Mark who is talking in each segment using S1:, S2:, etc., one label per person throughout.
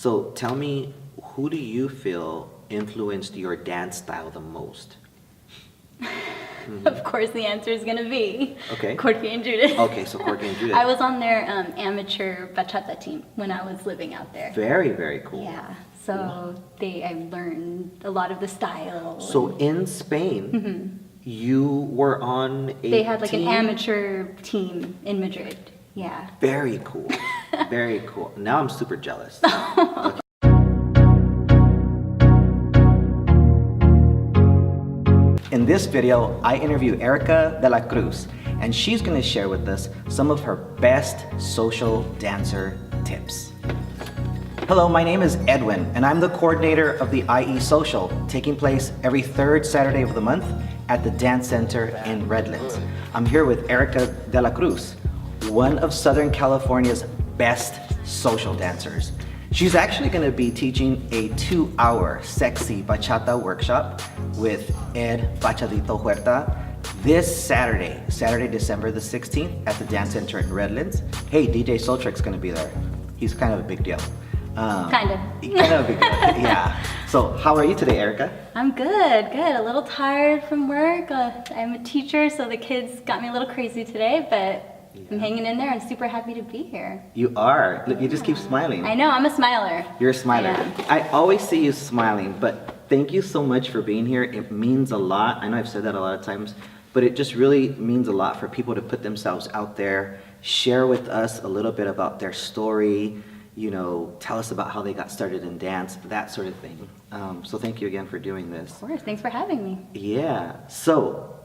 S1: So tell me, who do you feel influenced your dance style the most?
S2: Of course, the answer is going to be
S1: Okay.
S2: Korke and Judith.
S1: Okay, so Korke and Judith.
S2: I was on their amateur bachata team when I was living out there.
S1: Very, very cool.
S2: Yeah, so I learned a lot of the style.
S1: So in Spain, you were on a
S2: They had like
S1: team?
S2: an amateur team in Madrid. Yeah.
S1: Very cool. Very cool. Now I'm super jealous. In this video, I interview Erika De La Cruz, and she's going to share with us some of her best social dancer tips. Hello, my name is Edwin, and I'm the coordinator of the IESocial, taking place every third Saturday of the month at the Dance Center in Redlands. I'm here with Erika De La Cruz, one of Southern California's best social dancers. She's actually going to be teaching a 2-hour sexy bachata workshop with Ed Bachadito Huerta this Saturday, December the 16th at the Dance Center in Redlands. Hey, DJ Soultrick's going to be there. He's kind of a big deal.
S2: Kind of.
S1: Kind of a big deal, yeah. So how are you today, Erika?
S2: I'm good. A little tired from work. I'm a teacher, so the kids got me a little crazy today, but I'm hanging in there and super happy to be here.
S1: You are. Look, you just keep smiling.
S2: I know, I'm a smiler.
S1: You're a smiler.
S2: Yeah.
S1: I always see you smiling, but thank you so much for being here. It means a lot. I know I've said that a lot of times, but it just really means a lot for people to put themselves out there, share with us a little bit about their story, you know, tell us about how they got started in dance, that sort of thing. So thank you again for doing this.
S2: Of course, thanks for having me.
S1: Yeah, so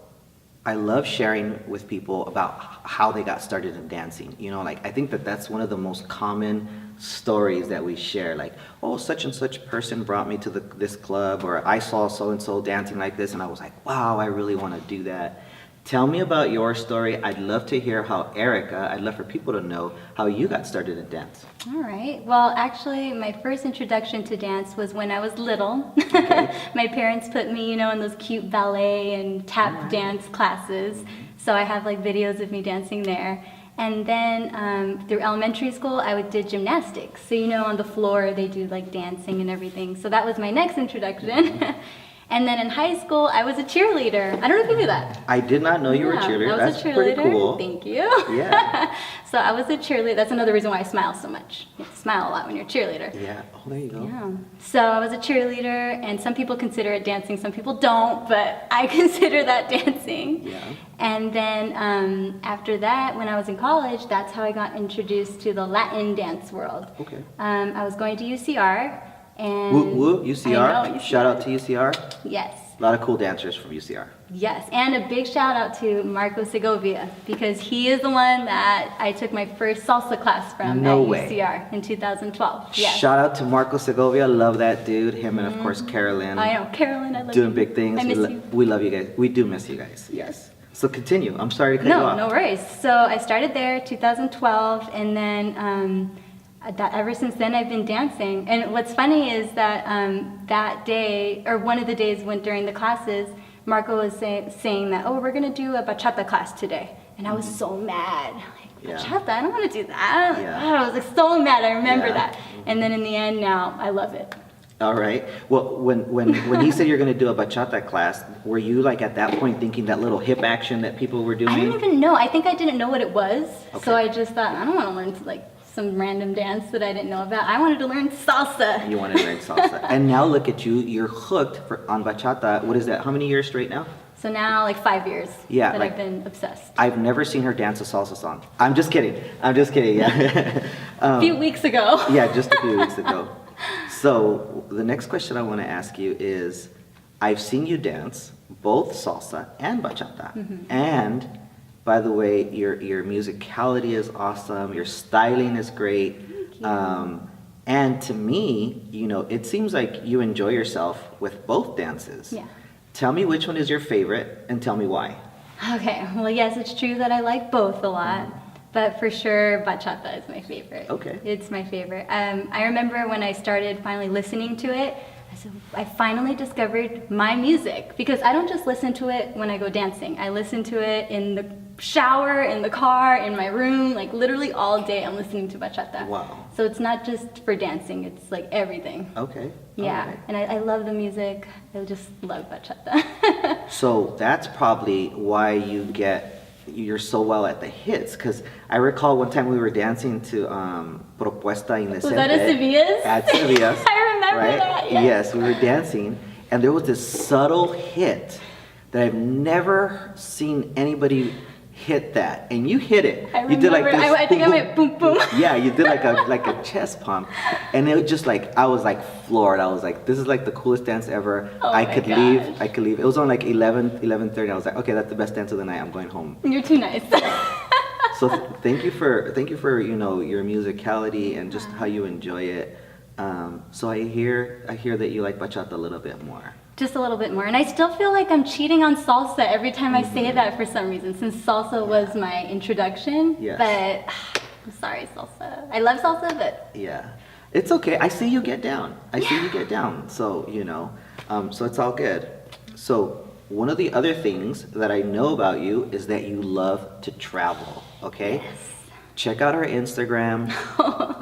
S1: I love sharing with people about how they got started in dancing. You know, like I think that that's one of the most common stories that we share. Like, oh, such and such person brought me to this club, or I saw so-and-so dancing like this, and I was like, wow, I really want to do that. Tell me about your story. I'd love to hear how Erika, I'd love for people to know how you got started in dance.
S2: All right. Well, actually, my first introduction to dance was when I was little.
S1: Okay.
S2: My parents put me, you know, in those cute ballet and tap dance classes. So I have like videos of me dancing there. And then through elementary school, I did gymnastics. So, you know, on the floor, they do like dancing and everything. So that was my next introduction. And then in high school, I was a cheerleader. I don't know if you knew that.
S1: I did not know you were a cheerleader.
S2: I was
S1: That's
S2: a cheerleader.
S1: pretty cool.
S2: Thank you.
S1: Yeah.
S2: So I was a cheerleader. That's another reason why I smile so much. You smile a lot when you're a cheerleader.
S1: Yeah. Oh, there you go.
S2: Yeah. So I was a cheerleader, and some people consider it dancing, some people don't, but I consider that dancing.
S1: Yeah.
S2: And then after that, when I was in college, that's how I got introduced to the Latin dance world.
S1: Okay.
S2: I was going to UCR. And
S1: Whoop whoop, UCR.
S2: I know, UCR.
S1: Shout out to UCR.
S2: Yes.
S1: A lot of cool dancers from UCR.
S2: Yes, and a big shout out to Marco Segovia, because he is the one that I took my first salsa class from
S1: No
S2: at
S1: way.
S2: UCR in 2012. Yes.
S1: Shout out to Marco Segovia. Love that dude. Him and of course Carolyn.
S2: I know, Carolyn, I love
S1: Doing
S2: you.
S1: big things.
S2: I miss you.
S1: We love you guys. We do miss you guys. Yes. So continue. I'm sorry to cut you
S2: No,
S1: off.
S2: no worries. So I started there 2012, and then ever since then I've been dancing. And what's funny is that that day, or one of the days when during the classes, Marco was saying that, oh, we're gonna do a bachata class today. And I was so mad. Like, bachata, I don't wanna do that.
S1: Yeah.
S2: I was like so mad, I remember
S1: Yeah.
S2: that. And then in the end now, I love it.
S1: All right. Well, when he said you're going to do a bachata class, were you like at that point thinking that little hip action that people were doing?
S2: I didn't even know. I think I didn't know what it was.
S1: Okay.
S2: So I just thought, I don't wanna learn like some random dance that I didn't know about. I wanted to learn salsa.
S1: You wanted to learn salsa. And now look at you. You're hooked on bachata. What is that? How many years straight now?
S2: So now like 5 years
S1: Yeah,
S2: that
S1: like-
S2: I've been obsessed.
S1: I've never seen her dance a salsa song. I'm just kidding. Yeah.
S2: A few weeks ago.
S1: Yeah, just a few weeks ago. So the next question I want to ask you is, I've seen you dance both salsa and bachata. And by the way, your musicality is awesome. Your styling is great.
S2: Thank you.
S1: And to me, you know, it seems like you enjoy yourself with both dances.
S2: Yeah.
S1: Tell me which one is your favorite and tell me why.
S2: Okay, well, yes, it's true that I like both a lot, but for sure, bachata is my favorite.
S1: Okay.
S2: It's my favorite. I remember when I started finally listening to it, I finally discovered my music, because I don't just listen to it when I go dancing. I listen to it in the shower, in the car, in my room, like literally all day I'm listening to bachata.
S1: Wow.
S2: So it's not just for dancing, it's like everything.
S1: Okay.
S2: Yeah,
S1: Alright.
S2: and I love the music. I just love bachata.
S1: So that's probably why you're so well at the hits, because I recall one time we were dancing to Propuesta Indecente.
S2: Was that at Sevilla's?
S1: At Sevilla's.
S2: I remember
S1: right?
S2: that, yes.
S1: We were dancing, and there was this subtle hit that I've never seen anybody hit that, and you hit it.
S2: I
S1: You did like
S2: remember.
S1: this.
S2: I think I went boom boom.
S1: Yeah, you did like a chest pump, and it was just like I was like floored. I was like, this is like the coolest dance ever.
S2: Oh
S1: I
S2: my
S1: could
S2: gosh.
S1: leave. I could leave. It was on like 11:30. I was like, okay, that's the best dance of the night. I'm going home.
S2: You're too nice.
S1: So thank you for your musicality and just how you enjoy it. So I hear that you like bachata a little bit more.
S2: Just a little bit more. And I still feel like I'm cheating on salsa every time I say that for some reason, since salsa was my introduction.
S1: Yes.
S2: But I'm sorry, salsa. I love salsa, but
S1: Yeah, it's okay. I see you get down. So so it's all good. So one of the other things that I know about you is that you love to travel. Okay.
S2: yes.
S1: Check out her Instagram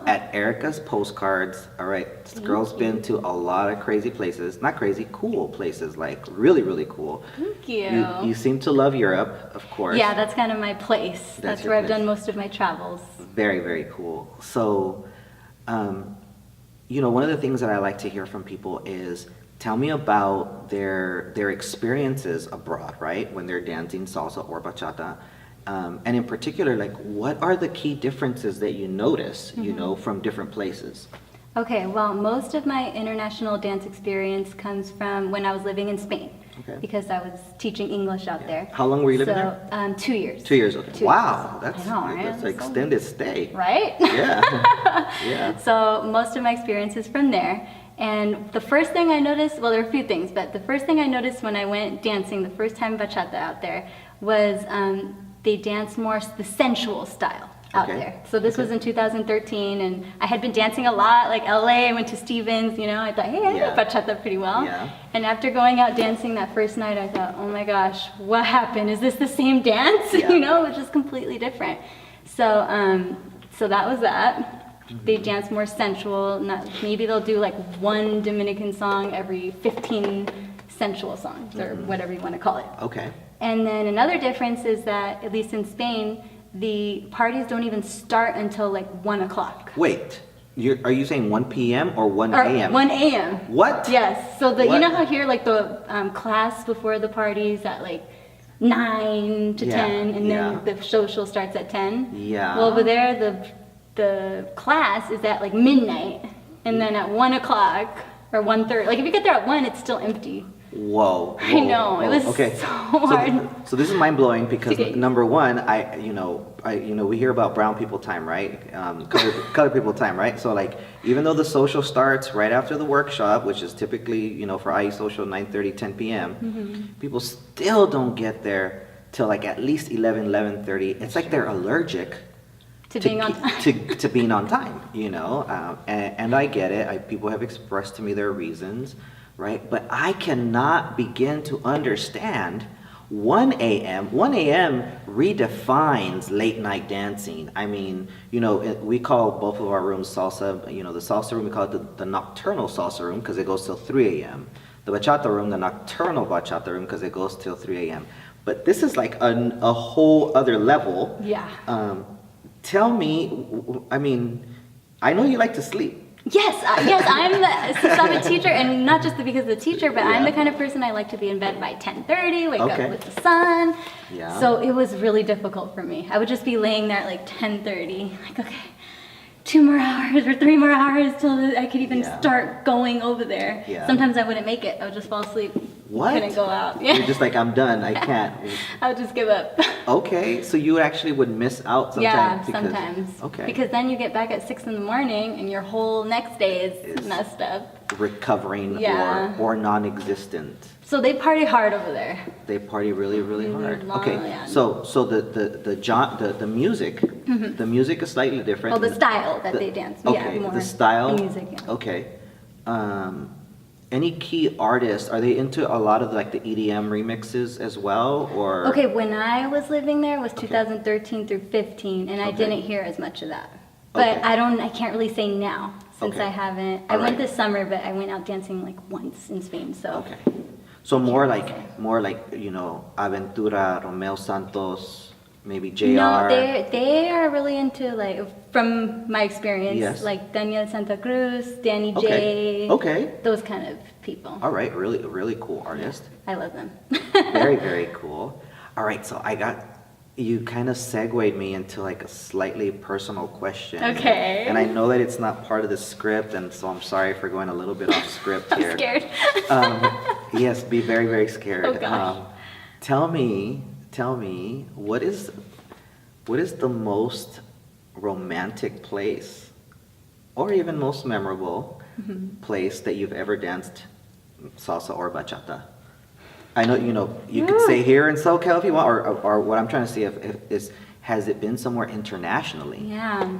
S1: at Erika's Postcards. All right, this girl's been to a lot of crazy places. Not crazy, cool places, like really, really cool.
S2: Thank you.
S1: You seem to love Europe, of course.
S2: Yeah, that's kind of my place. That's
S1: your
S2: where I've
S1: place.
S2: done most of my travels.
S1: Very, very cool. So, one of the things that I like to hear from people is tell me about their experiences abroad, right? When they're dancing salsa or bachata. And in particular, like, what are the key differences that you notice, from different places?
S2: Okay, well, most of my international dance experience comes from when I was living in Spain.
S1: Okay.
S2: Because I was teaching English out there.
S1: How long were you living
S2: So,
S1: there?
S2: 2 years.
S1: 2 years. Okay.
S2: 2
S1: Wow,
S2: years.
S1: that's
S2: I know, right?
S1: that's an
S2: That's so-
S1: extended stay.
S2: Right?
S1: Yeah. Yeah.
S2: So most of my experience is from there. And the first thing I noticed, well, there are a few things, but the first thing I noticed when I went dancing the first time bachata out there was they dance more the sensual style out
S1: Okay.
S2: there. So this was in 2013, and I had been dancing a lot, like LA, I went to Stevens, I thought, hey, I
S1: Yeah.
S2: know bachata pretty well.
S1: Yeah.
S2: And after going out dancing that first night, I thought, oh my gosh, what happened? Is this the same dance?
S1: Yeah.
S2: It was just completely different. So, so that was that. They dance more sensual. Maybe they'll do like one Dominican song every 15 sensual songs, or whatever you want to call it.
S1: Okay.
S2: And then another difference is that, at least in Spain, the parties don't even start until like 1 o'clock.
S1: Wait, are you saying 1 p.m. or 1
S2: Or
S1: a.m.?
S2: 1 a.m.
S1: What?
S2: Yes. So
S1: What?
S2: you know how here, like the class before the parties at like 9 to
S1: Yeah,
S2: 10, and
S1: yeah.
S2: then the social starts at 10.
S1: Yeah.
S2: Well, over there, the class is at like midnight, and then at 1 o'clock or 1:30. Like if you get there at 1, it's still empty.
S1: Whoa.
S2: I know, it was so hard.
S1: So this is mind blowing because
S2: Okay.
S1: number one, we hear about brown people time, right? Colored people time, right? So like, even though the social starts right after the workshop, which is typically, for IESocial 9:30, 10 p.m., people still don't get there till like at least 11:30. It's like they're allergic
S2: To being on time.
S1: to being on time, and I get it. People have expressed to me their reasons, right? But I cannot begin to understand 1 a.m. 1 a.m. redefines late night dancing. I mean, we call both of our rooms salsa. The salsa room, we call it the nocturnal salsa room because it goes till 3 a.m. The bachata room, the nocturnal bachata room, because it goes till 3 a.m. But this is like a whole other level.
S2: Yeah.
S1: Tell me, I know you like to sleep.
S2: Yes, since I'm a teacher, and not just because of the teacher, but I'm
S1: Yeah.
S2: the kind of person I like to be in bed by 10:30, wake
S1: Okay.
S2: up with the sun.
S1: Yeah.
S2: So it was really difficult for me. I would just be laying there at like 10:30, like, okay, 2 more hours or 3 more hours till I could even
S1: Yeah.
S2: start going over there.
S1: Yeah.
S2: Sometimes I wouldn't make it. I would just fall asleep.
S1: What?
S2: Couldn't go out.
S1: You're just like, I'm done. I can't.
S2: I would just give up.
S1: Okay, so you actually would miss out sometimes.
S2: Yeah,
S1: because,
S2: sometimes.
S1: Okay.
S2: Because then you get back at 6 in the morning and your whole next day is messed up.
S1: recovering
S2: Yeah.
S1: or non-existent.
S2: So they party hard over there.
S1: They party really, really hard.
S2: long,
S1: Okay,
S2: yeah.
S1: so the music, the music is slightly different.
S2: Well, the style that
S1: The-
S2: they dance.
S1: Okay,
S2: yeah, more
S1: the style.
S2: The music, yeah.
S1: Okay, Any key artists, are they into a lot of like the EDM remixes as well, or?
S2: Okay, when I was living there was 2013 through 15, and I didn't hear as much of that. But
S1: Okay.
S2: I can't really say now, since
S1: Okay.
S2: I haven't. I
S1: All
S2: went
S1: right.
S2: this summer, but I went out dancing like once in Spain, so.
S1: Okay. So more like, you know, Aventura, Romeo Santos, maybe JR.
S2: No, they are really into like, from my experience,
S1: Yes.
S2: like Daniel Santa Cruz, Danny
S1: Okay.
S2: J.
S1: Okay.
S2: Those kind of people.
S1: All right, really cool artist.
S2: I love them.
S1: Very cool. All right, so you kind of segued me into like a slightly personal question.
S2: Okay.
S1: And I know that it's not part of the script, and so I'm sorry for going a little bit off script here.
S2: I'm scared.
S1: Yes, be very scared.
S2: Oh, gosh.
S1: Tell me, what is the most romantic place, or even most memorable place that you've ever danced salsa or bachata? I know, you could say here in SoCal if you want, or what I'm trying to see is, has it been somewhere internationally?
S2: Yeah.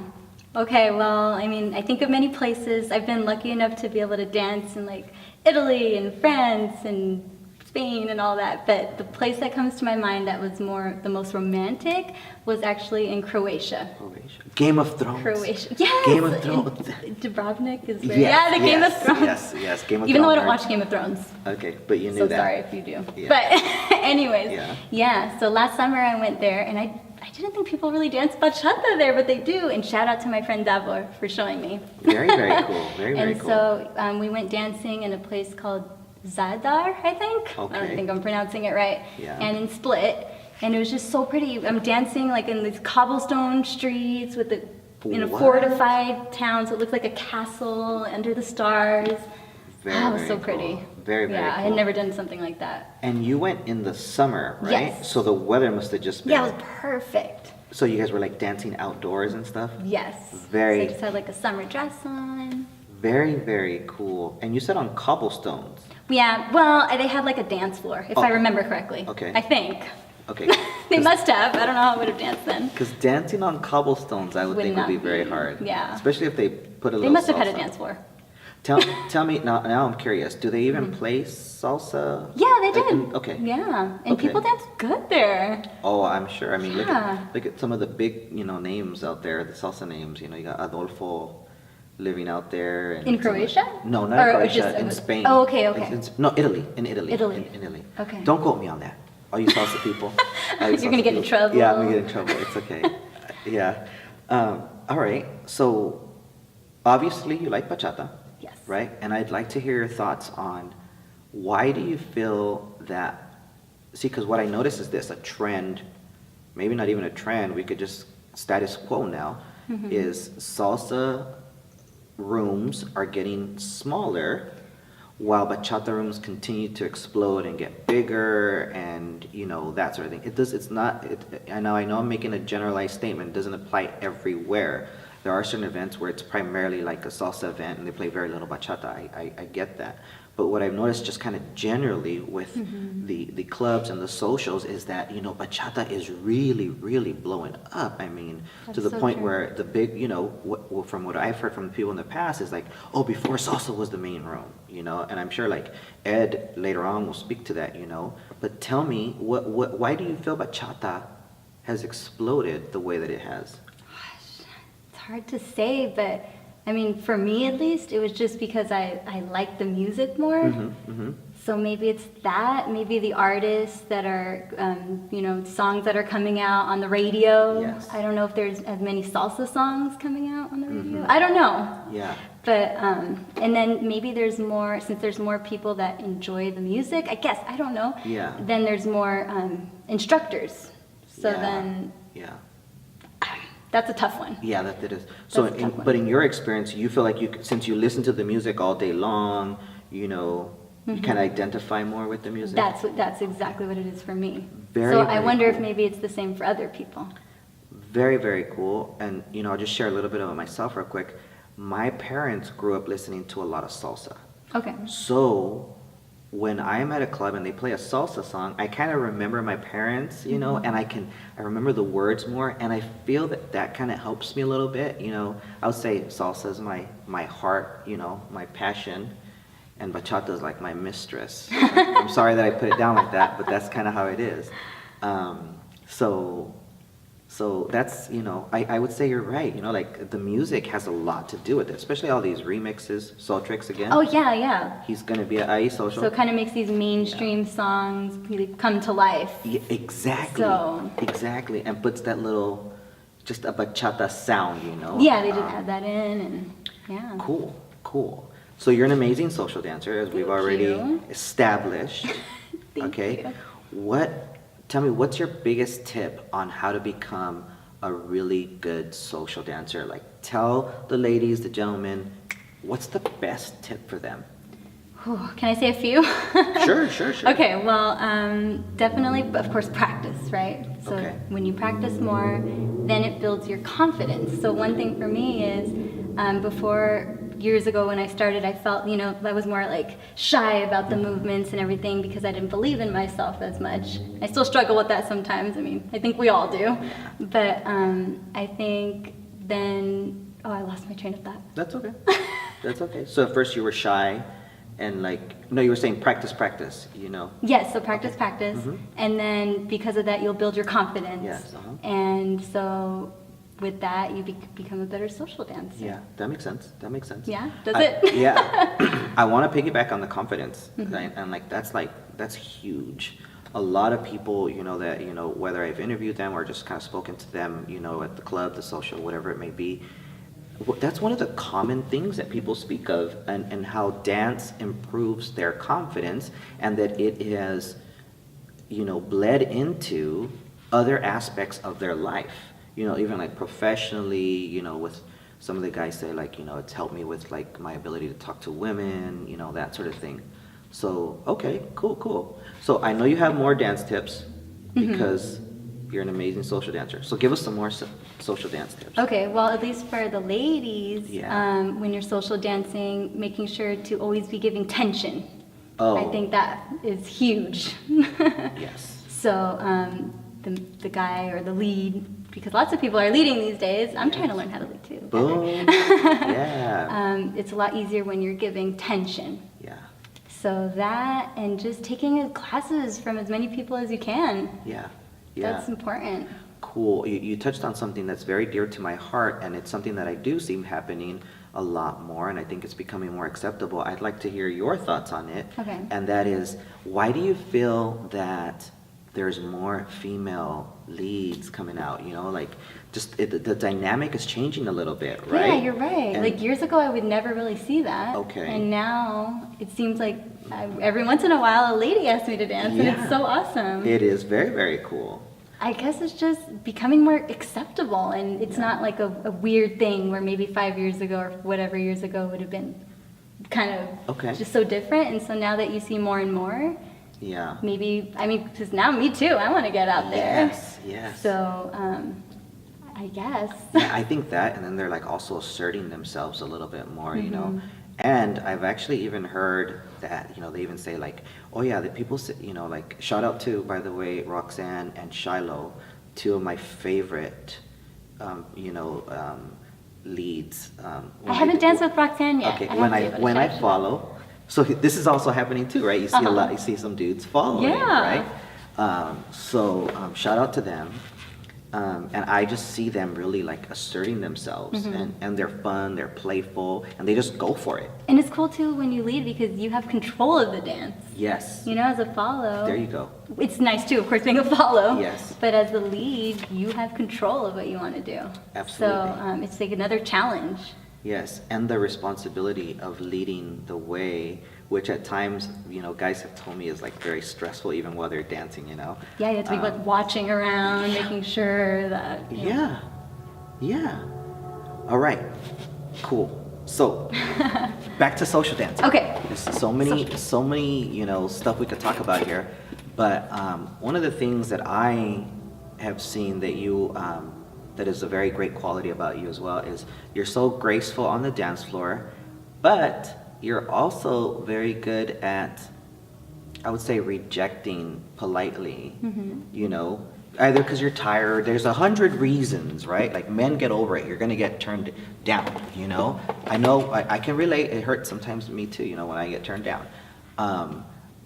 S2: Okay, well, I mean, I think of many places. I've been lucky enough to be able to dance in like Italy and France and Spain and all that, but the place that comes to my mind that was the most romantic was actually in Croatia.
S1: Game of Thrones.
S2: Croatia. Yes!
S1: Game of Thrones.
S2: Dubrovnik is very,
S1: Yes,
S2: yeah, the Game of Thrones.
S1: Yes, Game of Thrones.
S2: Even though I don't watch Game of Thrones.
S1: Okay, but you knew
S2: So
S1: that.
S2: sorry if you do.
S1: Yeah.
S2: But anyways,
S1: Yeah.
S2: so last summer I went there and I didn't think people really dance bachata there, but they do. And shout out to my friend Davor for showing me.
S1: Very cool. Very
S2: and
S1: cool.
S2: so we went dancing in a place called Zadar, I think. I
S1: Okay.
S2: don't think I'm pronouncing it right.
S1: Yeah.
S2: And in Split. And it was just so pretty. I'm dancing like in these cobblestone streets with in a
S1: What?
S2: fortified town, so it looked like a castle under the stars. It was so
S1: cool.
S2: pretty.
S1: Very
S2: Yeah, I
S1: cool.
S2: had never done something like that.
S1: And you went in the summer, right?
S2: Yes.
S1: So the weather must have just been.
S2: Yeah, it was perfect.
S1: So you guys were like dancing outdoors and stuff?
S2: Yes.
S1: Very-
S2: So I just had like a summer dress on.
S1: Very cool. And you said on cobblestones.
S2: Yeah, well, they had like a dance floor, if I remember correctly.
S1: Okay.
S2: I think.
S1: Okay.
S2: They must have. I don't know how I would have danced then.
S1: Because dancing on cobblestones, I would
S2: Would
S1: think would
S2: not
S1: be very
S2: be-
S1: hard.
S2: yeah.
S1: Especially if they put a
S2: They
S1: little
S2: must have had a
S1: salsa.
S2: dance floor.
S1: Tell me, now I'm curious, do they even play salsa?
S2: Mm-hmm. Yeah, they did.
S1: Okay.
S2: Yeah, and
S1: Okay.
S2: people dance good there.
S1: Oh, I'm sure. I mean,
S2: Yeah.
S1: look at some of the big, names out there, the salsa names. You got Adolfo living out there. And
S2: In Croatia?
S1: No, not
S2: Or
S1: in Croatia,
S2: just-
S1: in Spain.
S2: Oh, okay.
S1: No, Italy. In Italy.
S2: Italy.
S1: In Italy.
S2: Okay.
S1: Don't quote me on that. All you salsa people. All you
S2: You're gonna
S1: salsa
S2: get in
S1: people.
S2: trouble.
S1: Yeah, I'm gonna get in trouble. It's okay. Yeah. All right. So, obviously, you like bachata.
S2: Yes.
S1: Right? And I'd like to hear your thoughts on why do you feel that, because what I notice is this, a trend, maybe not even a trend, we could just status quo now, is salsa rooms are getting smaller while bachata rooms continue to explode and get bigger and, that sort of thing. I know I'm making a generalized statement, it doesn't apply everywhere. There are certain events where it's primarily like a salsa event and they play very little bachata. I get that. But what I've noticed just kind of generally with the clubs and the socials is that, bachata is really blowing up. I mean, to
S2: That's
S1: the
S2: so
S1: point
S2: true.
S1: where the big, from what I've heard from the people in the past is like, oh, before salsa was the main room, and I'm sure like Ed later on will speak to that, But tell me, why do you feel bachata has exploded the way that it has?
S2: It's hard to say, but I mean, for me at least, it was just because I like the music more. So maybe it's that, maybe the artists that are, songs that are coming out on the radio.
S1: Yes.
S2: I don't know if there's as many salsa songs coming out on the radio. I don't know.
S1: Yeah.
S2: But, and then maybe there's more, since there's more people that enjoy the music, I guess, I don't know.
S1: Yeah.
S2: Then there's more instructors. So
S1: Yeah.
S2: then
S1: Yeah.
S2: that's a tough one.
S1: Yeah, that it is. So,
S2: That's a tough one.
S1: but in your experience, you feel like since you listen to the music all day long, you can identify more with the music.
S2: That's exactly what it is for me.
S1: Very,
S2: so I
S1: very
S2: wonder if
S1: cool.
S2: maybe it's the same for other people.
S1: Very cool. And I'll just share a little bit about myself real quick. My parents grew up listening to a lot of salsa.
S2: Okay.
S1: So when I'm at a club and they play a salsa song, I kind of remember my parents, and I remember the words more, and I feel that kind of helps me a little bit, I would say salsa is my heart, my passion, and bachata is like my mistress. I'm sorry that I put it down like that, but that's kind of how it is. So that's, I would say you're right. Like the music has a lot to do with it, especially all these remixes. Soul Tricks again.
S2: Oh, yeah.
S1: He's going to be at IESocial.
S2: So it kind of makes these mainstream songs really come to life.
S1: Yeah, exactly. Exactly. And puts that little, just a bachata sound,
S2: Yeah, they just add that in and yeah.
S1: Cool. So you're an amazing social dancer, as we've already established.
S2: Thank you.
S1: Tell me, what's your biggest tip on how to become a really good social dancer? Like, tell the ladies, the gentlemen, what's the best tip for them?
S2: Can I say a few?
S1: Sure.
S2: Okay, well, definitely, of course, practice, right? So when you practice more, then it builds your confidence. So one thing for me is, before, years ago when I started, I felt, I was more like shy about the movements and everything because I didn't believe in myself as much. I still struggle with that sometimes. I mean, I think we all do. But I think then, I lost my train of thought.
S1: That's okay. So at first you were shy and you were saying practice,
S2: Yes, so practice. Mm-hmm. And then because of that, you'll build your confidence.
S1: Yes.
S2: And so with that, you become a better social dancer.
S1: Yeah, that makes sense.
S2: Yeah, does it?
S1: Yeah. I want to piggyback on the confidence.
S2: Mm-hmm.
S1: And that's huge. A lot of people, that, whether I've interviewed them or just kind of spoken to them, at the club, the social, whatever it may be, that's one of the common things that people speak of, and how dance improves their confidence, and that it has, bled into other aspects of their life. Even like professionally, with some of the guys say it's helped me with my ability to talk to women, that sort of thing. So, okay, cool. So I know you have more dance tips because you're an amazing social dancer. So give us some more social dance tips.
S2: Okay, well, at least for the ladies, when you're social dancing, making sure to always be giving tension.
S1: Oh.
S2: I think that is huge.
S1: Yes.
S2: So the guy or the lead, because lots of people are leading these days. I'm trying to learn how to lead too.
S1: Boom. Yeah.
S2: It's a lot easier when you're giving tension.
S1: Yeah.
S2: So that, and just taking classes from as many people as you can.
S1: Yeah.
S2: That's important.
S1: Cool. You touched on something that's very dear to my heart, and it's something that I do see happening a lot more, and I think it's becoming more acceptable. I'd like to hear your thoughts on it.
S2: Okay.
S1: And that is, why do you feel that there's more female leads coming out? The dynamic is changing a little bit, right?
S2: Yeah, you're right. And years ago, I would never really see that.
S1: Okay.
S2: And now it seems like every once in a while, a lady asks me to dance, and it's so awesome.
S1: It is very, very cool.
S2: I guess it's just becoming more acceptable, and it's not like a weird thing where maybe 5 years ago or whatever years ago would have been kind of just so different. And so now that you see more and more, because now me too, I want to get out there.
S1: Yes.
S2: So I guess.
S1: Yeah, I think that, and then they're also asserting themselves a little bit more, And I've actually even heard that, they even say the people, shout out to, by the way, Roxanne and Shiloh, two of my favorite, leads.
S2: I haven't danced with Roxanne yet.
S1: Okay, when I follow, so this is also happening too, right? You see you see some dudes following, right? So shout out to them. And I just see them really asserting themselves, and they're fun, they're playful, and they just go for it.
S2: And it's cool too when you lead because you have control of the dance.
S1: Yes.
S2: As a follow.
S1: There you go.
S2: It's nice too, of course, being a follow.
S1: Yes.
S2: But as the lead, you have control of what you want to do.
S1: Absolutely.
S2: So it's another challenge.
S1: Yes, and the responsibility of leading the way, which at times, guys have told me is very stressful even while they're dancing,
S2: Yeah, you have to be watching around, making sure that.
S1: Yeah. All right, cool. So, back to social dancing.
S2: Okay.
S1: There's so many, stuff we could talk about here. But one of the things that I have seen that you, that is a very great quality about you as well, is you're so graceful on the dance floor, but you're also very good at, I would say, rejecting politely, Either because you're tired, there's 100 reasons, right? Like men get over it, you're gonna get turned down, you know? I know, I can relate, it hurts sometimes me too, you know, when I get turned down.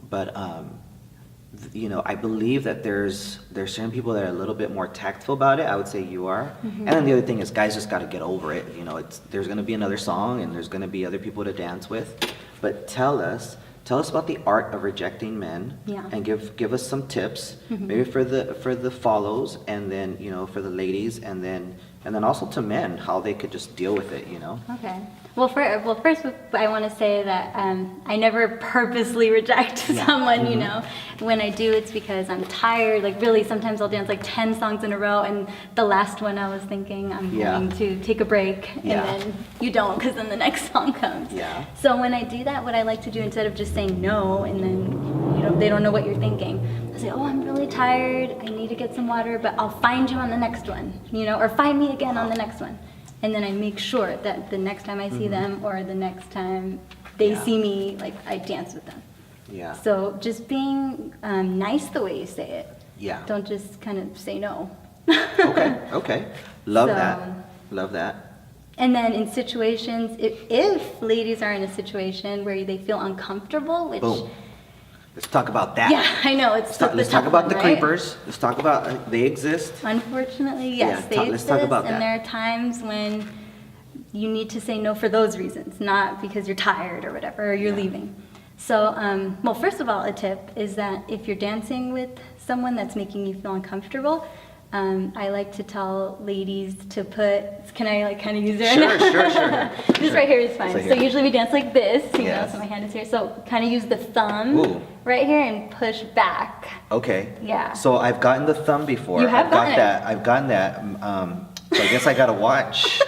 S1: But you know, I believe that there's certain people that are a little bit more tactful about it. I would say you are. And then the other thing is guys just gotta get over it, you know, there's gonna be another song and there's gonna be other people to dance with. But tell us about the art of rejecting men, and give us some tips, maybe for the follows, and then, you know, for the ladies, and then also to men, how they could just deal with it, you know.
S2: Okay. Well, first, I want to say that I never purposely reject someone. You know, when I do, it's because I'm tired. Like really, sometimes I'll dance like 10 songs in a row, and the last one I was thinking I'm going to take a break, and then you don't, because then the next song comes. Yeah. So when I do that, what I like to do, instead of just saying no, and then, you know, they don't know what you're thinking, I say, oh, I'm really tired. I need to get some water, but I'll find you on the next one. You know, or find me again on the next one. And then I make sure that the next time I see them, or the next time they see me, like I dance with them. Yeah. So just being nice the way you say it. Yeah. Don't just kind of say no.
S1: Okay. Love that.
S2: And then in situations, if ladies are in a situation where they feel uncomfortable, which...
S1: Boom. Let's talk about that.
S2: Yeah, I know.
S1: Let's talk about the creepers. Let's talk about, they exist.
S2: Unfortunately, yes, they exist.
S1: Let's talk about that.
S2: And there are times when you need to say no for those reasons, not because you're tired or whatever, or you're leaving. So, well, first of all, a tip is that if you're dancing with someone that's making you feel uncomfortable, I like to tell ladies to put, can I like kind of use it?
S1: Sure.
S2: This right here is fine. So usually we dance like this, you know, so my hand is here. So kind of use the thumb right here and push back.
S1: Okay.
S2: Yeah.
S1: So I've gotten the thumb before.
S2: You have
S1: I've gotten that. So I guess I gotta watch.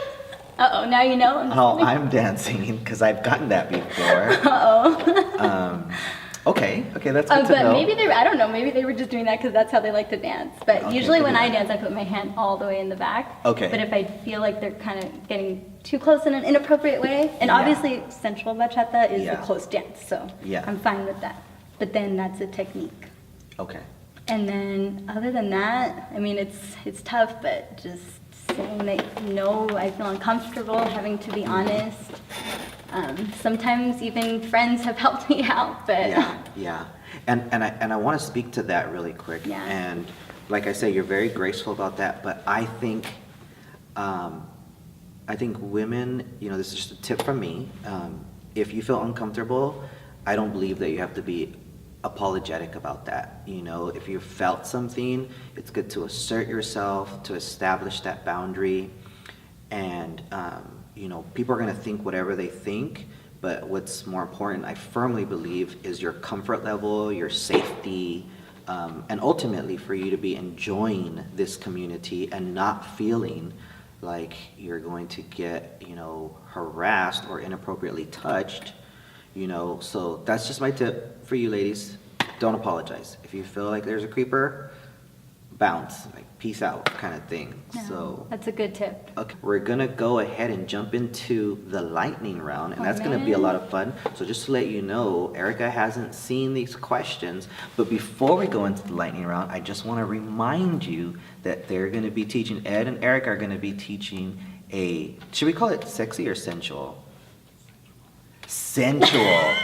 S2: Uh-oh, now you know.
S1: How I'm dancing, because I've gotten that before. Okay, that's good to know.
S2: But maybe I don't know, maybe they were just doing that because that's how they like to dance. But usually when I dance, I put my hand all the way in the back. Okay. But if I feel like they're kind of getting too close in an inappropriate way, and obviously Sensual Bachata is a close dance, so I'm fine with that. But then that's a technique. Okay. And then other than that, I mean, it's tough, but just saying that, no, I feel uncomfortable, having to be honest. Sometimes even friends have helped me out, but and I want to speak to that really quick. And like I say, you're very graceful about that, but I think women, you know, this is just a tip from me. If you feel uncomfortable, I don't believe that you have to be apologetic about that. You know, if you felt something, it's good to assert yourself, to establish that boundary, and you know, people are going to think whatever they think, but what's more important, I firmly believe, is your comfort level, your safety, and ultimately for you to be enjoying this community and not feeling like you're going to get, you know, harassed or inappropriately touched, you know. So that's just my tip for you ladies. Don't apologize. If you feel like there's a creeper, bounce, like peace out kind of thing. Yeah,
S1: so
S2: that's a good tip.
S1: Okay, we're gonna go ahead and jump into the lightning round, and that's gonna be a lot of fun. So just to let you know, Erika hasn't seen these questions, but before we go into the lightning round, I just want to remind you that they're gonna be teaching, Ed and Erika are gonna be teaching should we call it sexy or sensual? Sensual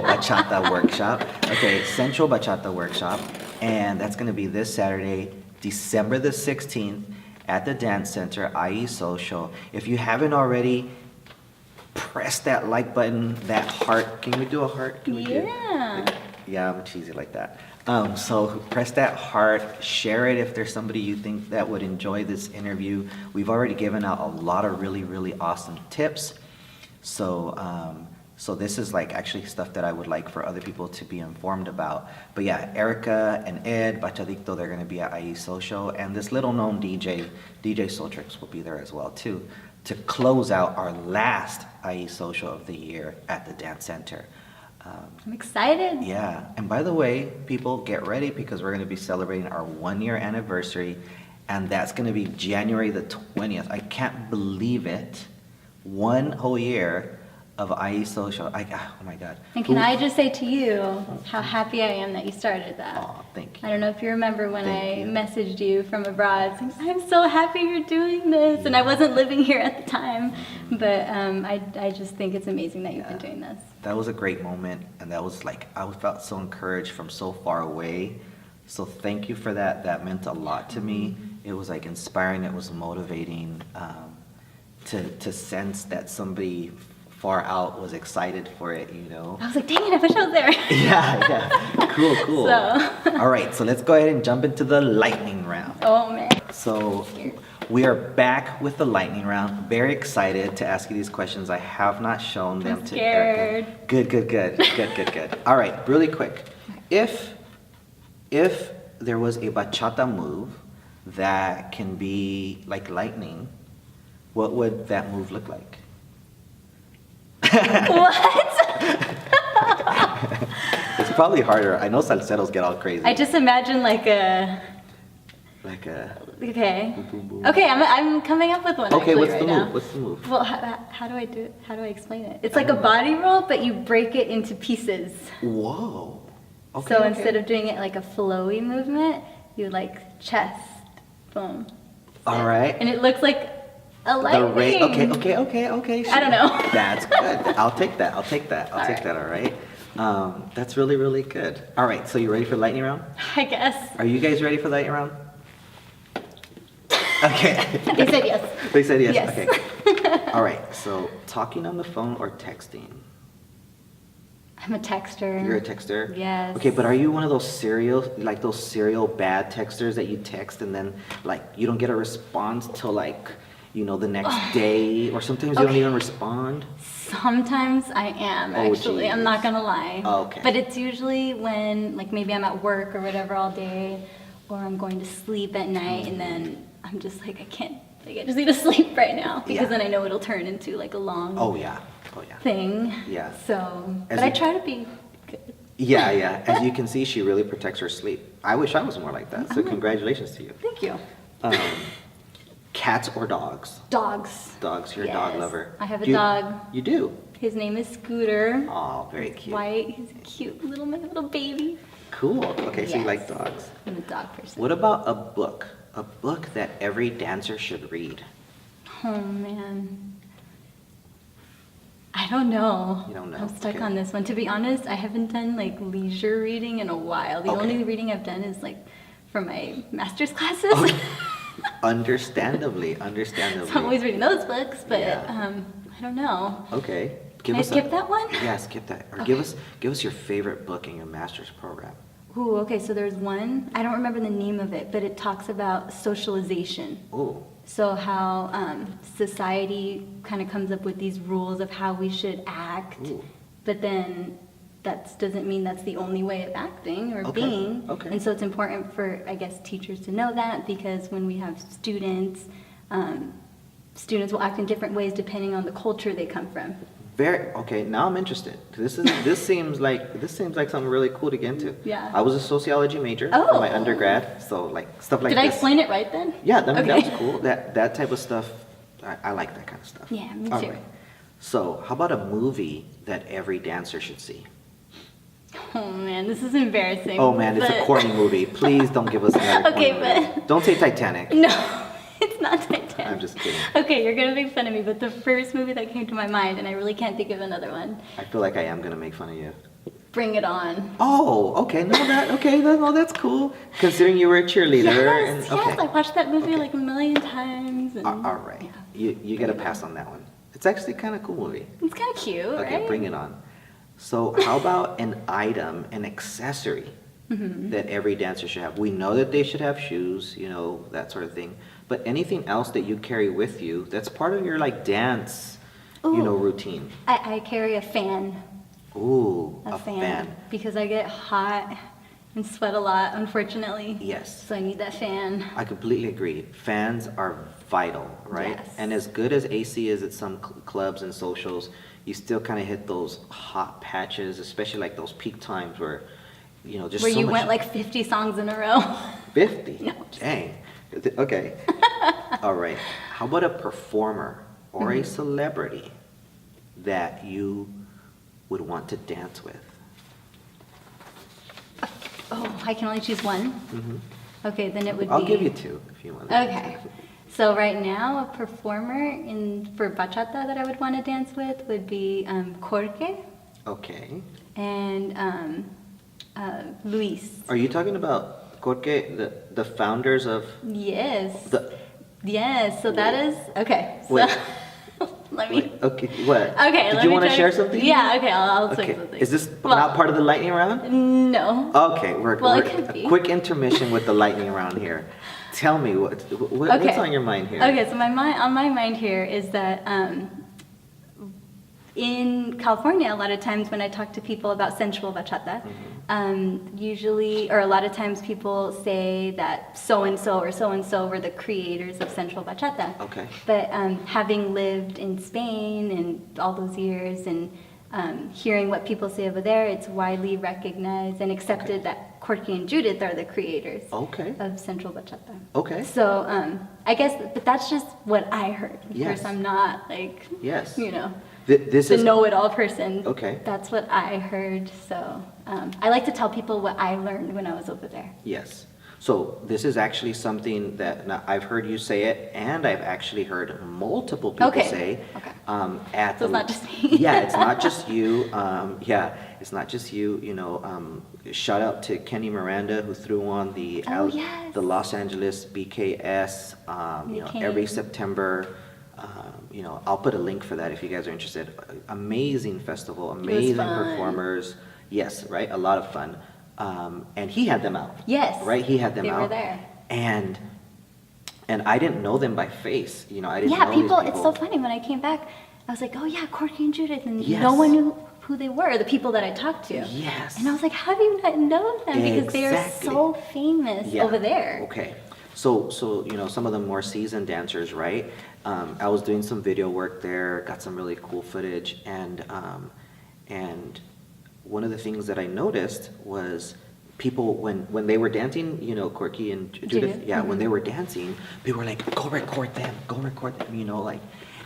S1: Bachata workshop. Okay, Sensual Bachata workshop. And that's going to be this Saturday, December the 16th at the Dance Center, IESocial. If you haven't already, press that like button, that heart. Can we do a heart? Can we do? Yeah, I'm cheesy like that. So press that heart, share it if there's somebody you think that would enjoy this interview. We've already given out a lot of really, really awesome tips. So this is like actually stuff that I would like for other people to be informed about. But yeah, Erika and Ed, Bachadicto, they're gonna be at IESocial, and this little known DJ Soltrix will be there as well too, to close out our last IESocial of the year at the Dance Center.
S2: I'm excited.
S1: Yeah, and by the way, people get ready because we're gonna be celebrating our 1-year anniversary, and that's gonna be January the 20th. I can't believe it. 1 whole year of IESocial. Oh my God.
S2: And can I just say to you how happy I am that you started that.
S1: Oh, thank you.
S2: I don't know if you remember when
S1: Thank
S2: I
S1: you.
S2: messaged you from abroad saying, I'm so happy you're doing this. And I wasn't living here at the time. But I just think it's amazing that you've been doing this.
S1: That was a great moment, and that was like, I felt so encouraged from so far away. So thank you for that. That meant a lot to me. It was like inspiring, it was motivating, to sense that somebody far out was excited for it, you know?
S2: I was like, dang it, I wish I was there.
S1: Yeah. Cool.
S2: So.
S1: All right, so let's go ahead and jump into the lightning round.
S2: Oh, man.
S1: So we are back with the lightning round. Very excited to ask you these questions. I have not shown them
S2: I'm
S1: to
S2: scared.
S1: Erica. Good. All right, really quick. If there was a bachata move that can be like lightning, what would that move look like?
S2: What?
S1: It's probably harder. I know salseros get all crazy.
S2: I just imagine like a... Okay.
S1: Boom, boom.
S2: Okay, I'm coming up with one
S1: Okay,
S2: actually
S1: what's
S2: right
S1: the
S2: now.
S1: move? What's the move?
S2: Well, how do I do it? How do I explain it? It's like a body roll, but you break it into pieces.
S1: Whoa. Okay,
S2: So
S1: okay.
S2: instead of doing it like a flowy movement, you like chest, boom.
S1: All right.
S2: And it looks like a lightning.
S1: Okay.
S2: I don't know.
S1: That's good. I'll take that. I'll take that. All right. That's really, really good. All right, so you ready for the lightning round?
S2: I guess.
S1: Are you guys ready for the lightning round? Okay.
S2: They said yes.
S1: They said yes.
S2: Yes.
S1: Okay. All right, so talking on the phone or texting?
S2: I'm a texter.
S1: You're a texter?
S2: Yes.
S1: Okay, but are you one of those serial bad texters that you text and then like you don't get a response till like, you know, the next day, or sometimes you don't even respond?
S2: Sometimes I am,
S1: Oh,
S2: actually.
S1: geez.
S2: I'm not gonna lie.
S1: Oh, okay.
S2: But it's usually when, like, maybe I'm at work or whatever all day, or I'm going to sleep at night, and then I'm just like, I can't, like, I just need to sleep right now, because
S1: Yeah.
S2: then I know it'll turn into, like, a long
S1: Oh yeah.
S2: thing.
S1: Yeah.
S2: So,
S1: As
S2: but I
S1: you-
S2: try to be good.
S1: Yeah. As you can see, she really protects her sleep. I wish I was more like that, so congratulations to you.
S2: Thank you.
S1: Cats or dogs?
S2: Dogs.
S1: Dogs, you're a dog
S2: Yes.
S1: lover.
S2: I have a
S1: You-
S2: dog.
S1: You do?
S2: His name is Scooter.
S1: Oh, very
S2: He's
S1: cute.
S2: white. He's a cute little baby.
S1: Cool. Okay, so you like
S2: Yes.
S1: dogs.
S2: I'm a dog person.
S1: What about a book? A book that every dancer should read?
S2: Oh man. I don't know.
S1: You don't know,
S2: I'm stuck
S1: okay.
S2: on this one. To be honest, I haven't done like leisure reading in a while. The
S1: Okay.
S2: only reading I've done is like for my master's classes.
S1: Okay. Understandably.
S2: So I'm always reading those books, but
S1: Yeah.
S2: I don't know.
S1: Okay.
S2: Can I skip that one?
S1: Yeah, skip that. Or
S2: Okay.
S1: give us your favorite book in your master's program.
S2: Ooh, okay, so there's one, I don't remember the name of it, but it talks about socialization.
S1: Ooh.
S2: So how society kind of comes up with these rules of how we should act,
S1: Ooh.
S2: but then that doesn't mean that's the only way of acting or
S1: Okay,
S2: being.
S1: okay.
S2: And so it's important for, I guess, teachers to know that, because when we have students, students will act in different ways depending on the culture they come from.
S1: Okay, now I'm interested. This seems like something really cool to get into.
S2: Yeah.
S1: I was a sociology major
S2: Oh.
S1: for my undergrad, so like stuff like
S2: Did
S1: this.
S2: I explain it right then?
S1: Yeah, that
S2: Okay.
S1: was cool. That type of stuff, I like that kind of stuff.
S2: Yeah, me
S1: All
S2: too.
S1: right. So, how about a movie that every dancer should see?
S2: Oh man, this is embarrassing.
S1: Oh man, it's a
S2: but-
S1: corny movie. Please don't give us another corny
S2: Okay,
S1: movie.
S2: but-
S1: Don't say Titanic.
S2: No, it's not Titanic.
S1: I'm just kidding.
S2: Okay, you're gonna make fun of me, but the first movie that came to my mind, and I really can't think of another one.
S1: I feel like I am gonna make fun of you.
S2: Bring It On.
S1: Oh, okay. No, that's cool. Considering you were a cheerleader.
S2: Yes,
S1: okay.
S2: yes, I watched that movie like a million times. And
S1: All right.
S2: Yeah.
S1: You get a pass on that one. It's actually kind of cool movie.
S2: It's kind of cute,
S1: Okay,
S2: right?
S1: bring it on. So how about an item, an accessory
S2: Mm-hmm.
S1: that every dancer should have? We know that they should have shoes, you know, that sort of thing. But anything else that you carry with you that's part of your like dance, you know,
S2: Ooh.
S1: routine?
S2: I carry a fan.
S1: Ooh,
S2: A fan. Because I get hot and sweat a lot, unfortunately.
S1: Yes.
S2: So I need that fan.
S1: I completely agree. Fans are vital, right?
S2: Yes.
S1: And as good as AC is at some clubs and socials, you still kind of hit those hot patches, especially like those peak times where, you know, just
S2: Where
S1: so
S2: you
S1: much.
S2: went like 50 songs in a row.
S1: 50?
S2: No, just
S1: Dang. Okay. All right. How about a performer or
S2: Mm-hmm.
S1: a celebrity that you would want to dance with?
S2: Oh, I can only choose one? Okay, then it would
S1: I'll
S2: be...
S1: give you two if you want.
S2: Okay. So right now, a performer for bachata that I would want to dance with would be Korke
S1: Okay.
S2: and Luis.
S1: Are you talking about Korke, the founders of
S2: Yes.
S1: the?
S2: Yes, so that is... Okay, so...
S1: Wait.
S2: Let me...
S1: Wait, okay, what?
S2: Okay,
S1: Did
S2: let
S1: you
S2: me
S1: want to
S2: try
S1: share something?
S2: Yeah, okay, I'll say
S1: Okay.
S2: something.
S1: Is this
S2: Well,
S1: not part of the lightning round?
S2: No.
S1: Okay,
S2: Well, it could
S1: a
S2: be.
S1: quick intermission with the lightning round here. Tell me what's on your mind here?
S2: Okay, so on my mind here is that in California, a lot of times when I talk to people about sensual bachata, usually, or a lot of times people say that so-and-so or so-and-so were the creators of sensual bachata.
S1: Okay.
S2: But having lived in Spain and all those years and hearing what people say over there, it's widely recognized and accepted that Korke and Judith are the creators of sensual bachata.
S1: Okay.
S2: So I guess, but that's just what I heard. Of
S1: Yes.
S2: course, I'm not like,
S1: Yes.
S2: you know,
S1: This
S2: the
S1: is
S2: know-it-all person.
S1: Okay.
S2: That's what I heard. So I like to tell people what I learned when I was over there.
S1: Yes. So this is actually something that now, I've heard you say it, and I've actually heard multiple people say.
S2: Okay.
S1: At
S2: So it's
S1: the-
S2: not just me.
S1: Yeah, it's not just you. It's not just you. You know, shout out to Kenny Miranda who threw on the
S2: Oh, yes.
S1: the Los Angeles BKS. You know, every
S2: came.
S1: September. You know, I'll put a link for that if you guys are interested. Amazing festival, amazing
S2: fun.
S1: performers. Yes, right, a lot of fun. And he had them out.
S2: Yes.
S1: Right, he had them
S2: They
S1: out.
S2: were there.
S1: And I didn't know them by face. You know, I didn't
S2: Yeah,
S1: know these
S2: people, it's so funny. When I came back, I was like, oh yeah, Korke and Judith, and
S1: Yes.
S2: no one knew who they were, the people that I talked to.
S1: Yes.
S2: And I was like, how do you not know them? Because they are
S1: Exactly.
S2: so famous
S1: Yeah.
S2: over there.
S1: Okay. So you know, some of the more seasoned dancers, right? I was doing some video work there, got some really cool footage, and one of the things that I noticed was people when they were dancing, you know, Korke and Judith, yeah, when they were dancing, people were like, go record them, you know, like,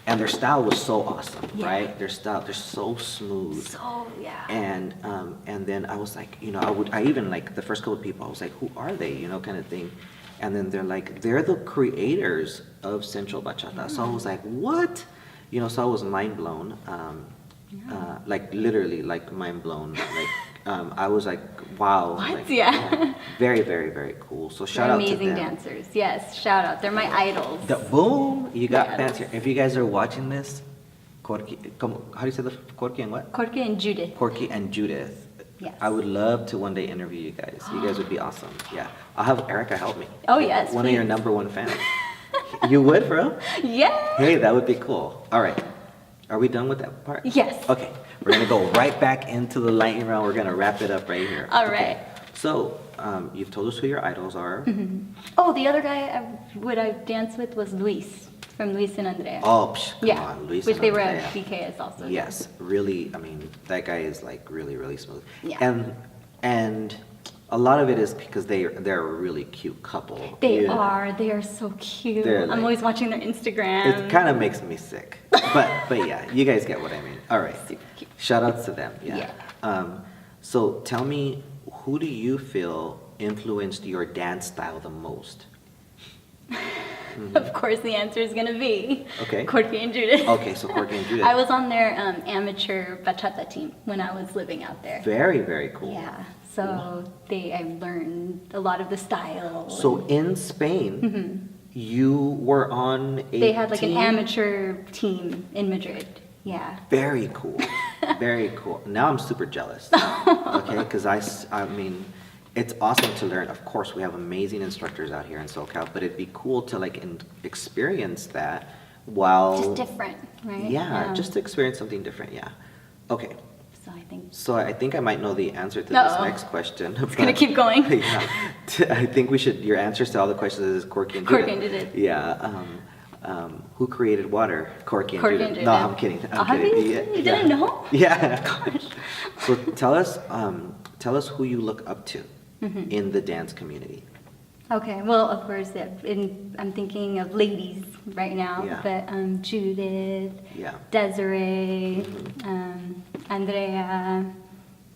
S1: and their style was so awesome, right? Their style, they're so smooth.
S2: So, yeah.
S1: And then I was like, you know, I even like the first couple of people, I was like, who are they, you know, kind of thing. And then they're like, they're the creators of sensual bachata. So I was like, what? You know, so I was mind blown. Like literally, like mind blown. Like I was like, wow.
S2: What?
S1: Like,
S2: Yeah.
S1: Very, very, very cool. So shout
S2: They're
S1: out to them.
S2: amazing dancers. Yes, shout out. They're my idols.
S1: Boom! You got
S2: Yeah.
S1: fans here. If you guys are watching this, Korke, how do you say the Korke and what?
S2: Korke and Judith.
S1: Korke and Judith.
S2: Yes.
S1: I would love to one day interview you guys. You guys would be awesome. Yeah. I'll have Erika help me.
S2: Oh, yes,
S1: One of your
S2: please.
S1: number one fans. You would, bro?
S2: Yeah.
S1: Hey, that would be cool. All right. Are we done with that part?
S2: Yes.
S1: Okay. We're going to go right back into the lightning round. We're going to wrap it up right here.
S2: All
S1: Okay.
S2: right.
S1: So, you've told us who your idols are.
S2: Oh, the other guy I danced with was Luis, from Luis and Andrea.
S1: Oh, come
S2: yeah.
S1: on. Luis
S2: Which
S1: and
S2: they were
S1: Andrea.
S2: at BKS also.
S1: Yes, really. I mean, that guy is like really, really smooth.
S2: Yeah.
S1: And a lot of it is because they're a really cute couple.
S2: They
S1: You know,
S2: are. They are so cute.
S1: They're
S2: I'm
S1: like-
S2: always watching their Instagram.
S1: It kind of makes me sick. But yeah, you guys get what I mean. All right.
S2: Super cute.
S1: Shout outs to them. Yeah. So tell me, who do you feel influenced your dance style the most?
S2: Of course, the answer is gonna be
S1: Okay.
S2: Korke and Judith.
S1: Okay, so Korke and Judith.
S2: I was on their amateur bachata team when I was living out there.
S1: Very, very cool.
S2: Yeah, so I learned a lot of the style.
S1: So in Spain, you were on a
S2: They had like
S1: team?
S2: an amateur team in Madrid. Yeah.
S1: Very cool. Very cool. Now I'm super jealous. Okay, because I mean, it's awesome to learn. Of course, we have amazing instructors out here in SoCal, but it'd be cool to like experience that while
S2: Just different, right?
S1: Yeah, just to experience something different. Yeah. Okay.
S2: So I think
S1: I might know the answer to this
S2: Uh-oh.
S1: next question.
S2: it's gonna keep going.
S1: Yeah. I think we should. Your answers to all the questions is Korke and Judith.
S2: Korke and Judith.
S1: Yeah. Who created water? Korke and
S2: Korke
S1: Judith.
S2: and Judith.
S1: No, I'm kidding. I'm kidding.
S2: Obviously,
S1: Yeah,
S2: you didn't know?
S1: Yeah.
S2: Gosh.
S1: So tell us who you look up to in the dance community.
S2: Okay, well, of course, yeah, I'm thinking of ladies right now,
S1: Yeah.
S2: but Judith,
S1: Yeah.
S2: Desiree, Andrea,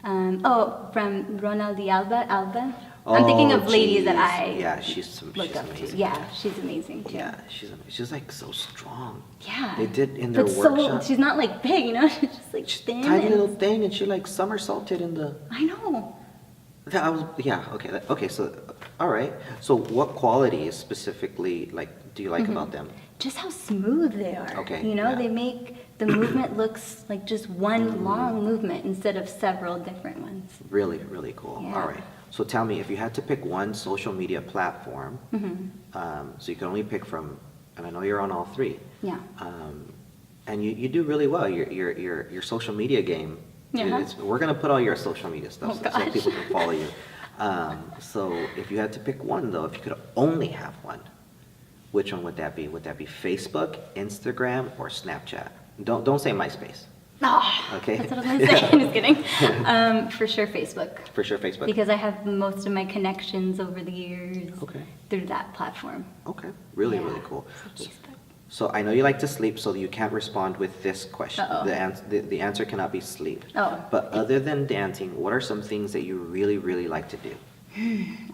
S2: from Ronaldi Alba. I'm thinking of ladies that
S1: geez.
S2: I
S1: Yeah, she's
S2: look up
S1: amazing.
S2: to. Yeah, she's amazing too.
S1: Yeah, she's like so strong.
S2: Yeah.
S1: They did in their
S2: But
S1: workshop.
S2: she's not like big, you know, she's just like thin.
S1: Tiny
S2: and-
S1: little thing, and she like somersaulted in the.
S2: I know.
S1: That I was yeah okay okay so all right so what qualities specifically like do you like about them?
S2: Just how smooth they are.
S1: Okay,
S2: You know,
S1: yeah.
S2: they make the movement looks like just one long movement instead of several different ones.
S1: Really cool.
S2: Yeah.
S1: All right. So tell me, if you had to pick one social media platform, so you can only pick from, and I know you're on all three.
S2: Yeah.
S1: And you do really well. Your social media game.
S2: Yeah.
S1: We're gonna put all your social media stuff
S2: Oh,
S1: so
S2: gosh.
S1: people can follow you. So if you had to pick one though, if you could only have one, which one would that be? Would that be Facebook, Instagram, or Snapchat? Don't say MySpace.
S2: Oh,
S1: Okay.
S2: that's what I was going to say. I'm just kidding. For sure, Facebook.
S1: For sure, Facebook.
S2: Because I have most of my connections over the years
S1: Okay.
S2: through that platform.
S1: Okay. Really
S2: Yeah.
S1: cool.
S2: So Facebook.
S1: So I know you like to sleep, so you can't respond with this question.
S2: Uh-oh.
S1: The answer cannot be sleep.
S2: Oh.
S1: But other than dancing, what are some things that you really like to do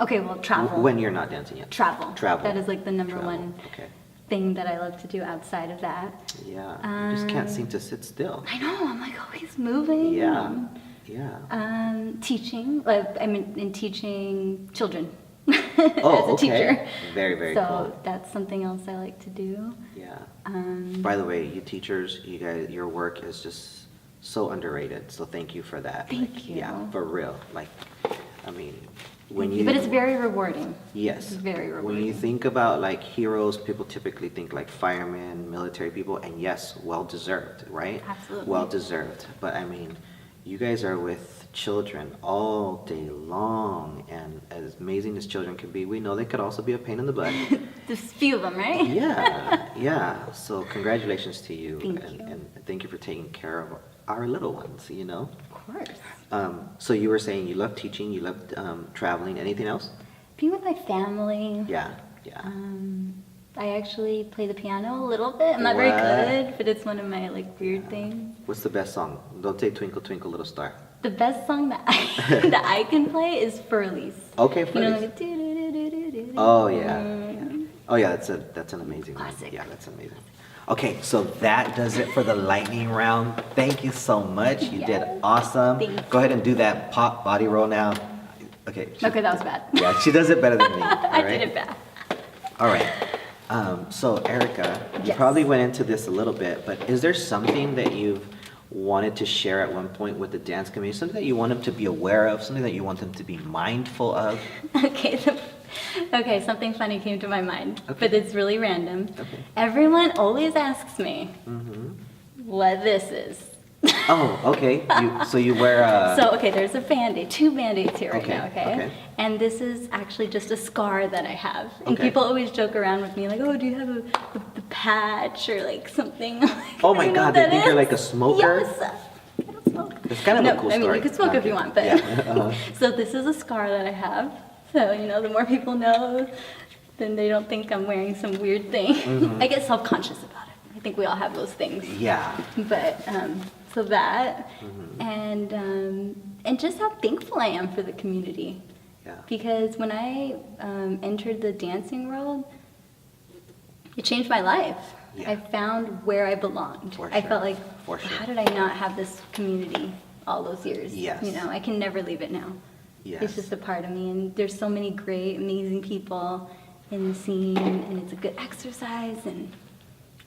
S2: Okay, well, travel.
S1: when you're not dancing yet?
S2: Travel.
S1: Travel.
S2: That is like the number
S1: Travel.
S2: one
S1: Okay.
S2: thing that I love to do outside of that.
S1: Yeah. You just can't seem to sit still.
S2: I know, I'm like always moving.
S1: Yeah. Yeah.
S2: Teaching, I mean, in teaching children.
S1: Oh,
S2: as a
S1: okay.
S2: teacher.
S1: Very
S2: So
S1: cool.
S2: that's something else I like to do.
S1: Yeah.
S2: Um,
S1: By the way, you teachers, you guys, your work is just so underrated. So thank you for that.
S2: Thank you.
S1: Yeah, for real. Like, I mean, when
S2: but it's very rewarding.
S1: Yes.
S2: It's very
S1: When you
S2: rewarding.
S1: think about like heroes, people typically think like firemen, military people, and yes, well deserved, right?
S2: Absolutely.
S1: Well deserved. But I mean, you guys are with children all day long, and as amazing as children can be, we know they could also be a pain in the butt.
S2: There's a few of them, right?
S1: Yeah. So congratulations to you,
S2: Thank
S1: and,
S2: you.
S1: and thank you for taking care of our little ones, you know?
S2: Of course.
S1: So you were saying you love teaching, you love traveling, anything else?
S2: Being with my family.
S1: Yeah.
S2: I actually play the piano a little bit. I'm not very good, but it's one of my like weird things.
S1: What's the best song? Don't say Twinkle Twinkle Little Star.
S2: The best song that I can play is Furlies.
S1: Okay,
S2: You know,
S1: Furlies.
S2: like do-do-do-do-do-do.
S1: Oh yeah. Oh yeah, that's an amazing one.
S2: Classic.
S1: Yeah, that's amazing. Okay, so that does it for the lightning round. Thank you so much. You did
S2: Yes.
S1: awesome.
S2: Thanks.
S1: Go ahead and do that pop body roll now. Okay.
S2: Okay, that was bad.
S1: Yeah, she does it better than me. All
S2: I
S1: right?
S2: did it bad.
S1: All right. So Erica, you
S2: Yes.
S1: probably went into this a little bit, but is there something that you've wanted to share at one point with the dance community? Something that you want them to be aware of? Something that you want them to be mindful of?
S2: Okay, something funny came to my mind,
S1: Okay.
S2: but it's really random.
S1: Okay.
S2: Everyone always asks me what this is.
S1: Oh, okay. So you wear a...
S2: So, okay, there's a Band-Aid, two Band-Aids here right
S1: Okay,
S2: now, okay?
S1: okay.
S2: And this is actually just a scar that I have. And
S1: Okay.
S2: people always joke around with me, like, oh, do you have the patch or like something?
S1: Oh
S2: I
S1: my
S2: don't know
S1: God,
S2: what
S1: they
S2: that
S1: think you're
S2: is.
S1: like a smoker?
S2: Yes. I don't smoke.
S1: It's kind of
S2: No,
S1: a cool
S2: I mean,
S1: story.
S2: you can smoke
S1: No,
S2: if you
S1: I'm
S2: want, but
S1: kidding. Yeah. Uh-huh.
S2: so this is a scar that I have. So, you know, the more people know, then they don't think I'm wearing some weird thing.
S1: Mm-hmm.
S2: I get self-conscious about it. I think we all have those things.
S1: Yeah.
S2: But so that,
S1: Mm-hmm.
S2: and just how thankful I am for the community.
S1: Yeah.
S2: Because when I entered the dancing world, it changed my life.
S1: Yeah.
S2: I found where I belonged.
S1: For
S2: I
S1: sure.
S2: felt like,
S1: For sure.
S2: how did I not have this community all those years?
S1: Yes.
S2: You know, I can never leave it now.
S1: Yes.
S2: It's just a part of me, and there's so many great, amazing people in the scene, and it's a good exercise, and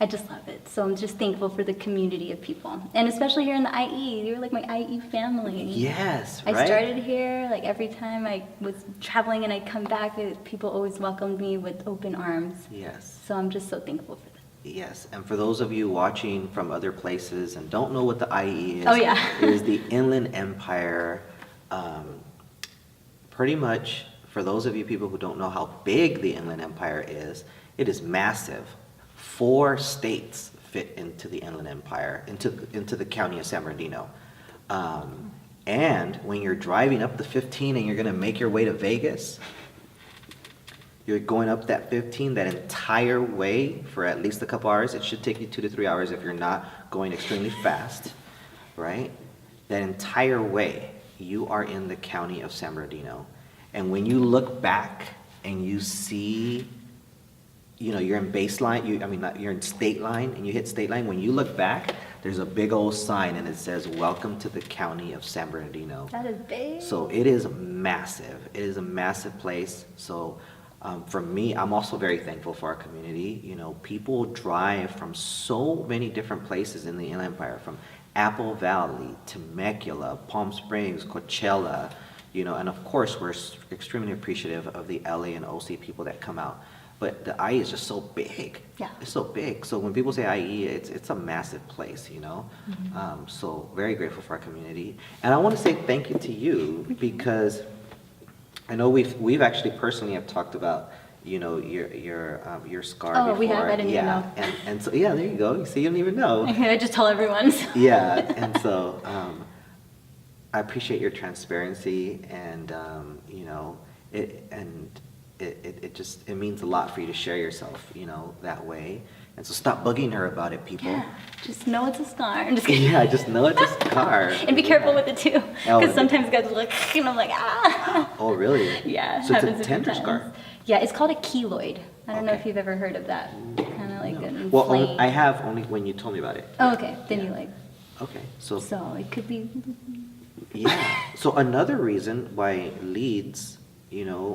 S2: I just love it. So I'm just thankful for the community of people, and especially here in the IE. You're like my IE family.
S1: Yes,
S2: I
S1: right?
S2: started here, like every time I was traveling and I'd come back, people always welcomed me with open arms.
S1: Yes.
S2: So I'm just so thankful for that.
S1: Yes, and for those of you watching from other places and don't know what the IE is,
S2: Oh, yeah.
S1: it is the Inland Empire. Pretty much, for those of you people who don't know how big the Inland Empire is, it is massive. 4 states fit into the Inland Empire, into the county of San Bernardino. And when you're driving up the 15 and you're going to make your way to Vegas, You're going up that 15 that entire way for at least a couple hours. It should take you 2 to 3 hours if you're not going extremely fast, right? That entire way, you are in the county of San Bernardino. And when you look back and you see, you're in baseline, you're in state line, and you hit state line, when you look back, there's a big old sign and it says, "Welcome to the county of San Bernardino."
S2: That is big.
S1: So it is massive. It is a massive place. So for me, I'm also very thankful for our community. People drive from so many different places in the Inland Empire, from Apple Valley, Temecula, Palm Springs, Coachella, and of course, we're extremely appreciative of the LA and OC people that come out. But the IE is just so big.
S2: Yeah.
S1: It's so big. So when people say IE, it's a massive place, So very grateful for our community. And I want to say thank you to you, because I know we've actually personally have talked about, your scar before.
S2: Oh, we have? I didn't even know.
S1: And so, yeah, there you go. You see, you don't even know.
S2: I just tell everyone. So.
S1: Yeah, and so I appreciate your transparency, and it means a lot for you to share yourself, that way. And so stop bugging her about it, people.
S2: Yeah, just know it's a scar. I'm just kidding.
S1: Yeah, just know it's a scar.
S2: And be careful with it too,
S1: Oh,
S2: because sometimes guys look and I'm like, ah.
S1: Oh, really?
S2: Yeah,
S1: So it's a
S2: happens
S1: tender
S2: sometimes.
S1: scar.
S2: Yeah, it's called a keloid. I don't know
S1: Okay.
S2: if you've ever heard of that. Kind of like an
S1: Well,
S2: inflamed.
S1: I have only when you told me about it.
S2: Oh, okay. Then
S1: Yeah.
S2: you like.
S1: Okay, so
S2: So it could be.
S1: yeah. So another reason why leads,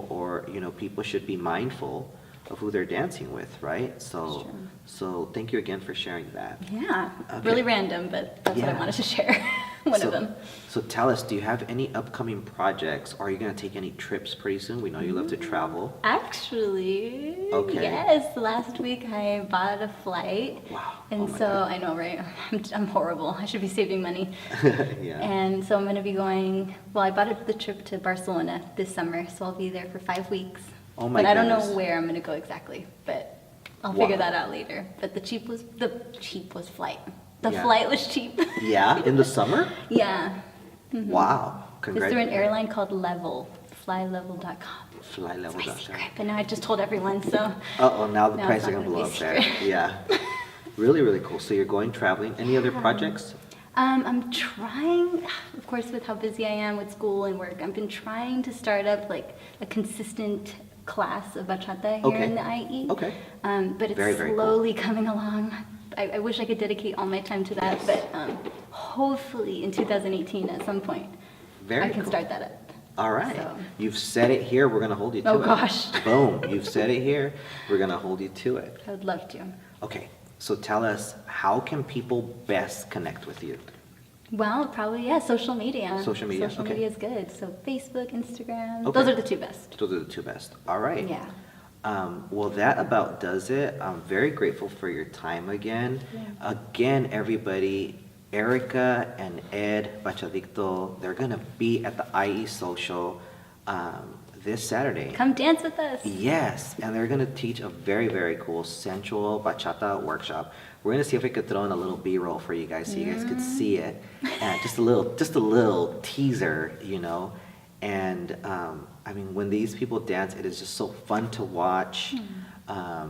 S1: or people should be mindful of who they're dancing with, right?
S2: That's
S1: So
S2: true.
S1: so thank you again for sharing that.
S2: Yeah,
S1: Okay.
S2: really random, but that's what I
S1: Yeah.
S2: wanted to share. One
S1: So-
S2: of them.
S1: So tell us, do you have any upcoming projects? Are you going to take any trips pretty soon? We know you love to travel.
S2: Actually,
S1: Okay.
S2: yes. Last week I bought a flight.
S1: Wow.
S2: And
S1: Oh my
S2: so,
S1: God.
S2: I know, right? I'm horrible. I should be saving money.
S1: Yeah.
S2: And so I'm going to be going, well, I bought the trip to Barcelona this summer, so I'll be there for 5 weeks.
S1: Oh my
S2: But I don't know
S1: goodness.
S2: where I'm going to go exactly, but I'll
S1: Wow.
S2: figure that out later. But the cheap was flight. The
S1: Yeah.
S2: flight was cheap.
S1: Yeah, in the summer?
S2: Yeah.
S1: Wow.
S2: It's through an
S1: Congratulations.
S2: airline called Level, flylevel.com.
S1: Fly level.
S2: My secret, but now I just told everyone, so.
S1: Uh-oh, now the
S2: Now
S1: price
S2: it's
S1: are
S2: not
S1: going to blow
S2: gonna
S1: up
S2: be
S1: there.
S2: secret.
S1: Yeah. Really, really cool. So you're going traveling. Any other projects?
S2: I'm trying, of course, with how busy I am with school and work, I've been trying to start up like a consistent class of bachata here
S1: Okay.
S2: in the IE.
S1: Okay.
S2: But it's
S1: Very, very cool.
S2: slowly coming along. I wish I could dedicate all my time to that, but hopefully in 2018 at some point,
S1: Very
S2: I can
S1: cool.
S2: start that up.
S1: All right.
S2: So-
S1: You've said it here. We're going to hold you to
S2: Oh,
S1: it.
S2: gosh.
S1: Boom. You've said it here. We're going to hold you to it.
S2: I would love to.
S1: Okay. So tell us, how can people best connect with you?
S2: Well, probably, yeah, social media.
S1: Social media,
S2: Social
S1: okay.
S2: media is good. So Facebook, Instagram,
S1: Okay.
S2: those are the two best.
S1: Those are the two best. All right.
S2: Yeah.
S1: Well, that about does it. I'm very grateful for your time again.
S2: Yeah.
S1: Again, everybody, Erika and Ed Bachadicto, they're going to be at the IESocial this Saturday.
S2: Come dance with us.
S1: Yes, and they're going to teach a very, very cool sensual bachata workshop. We're going to see if we could throw in a little B-roll for you guys so you guys could see it. And just a little teaser, And I mean, when these people dance, it is just so fun to watch.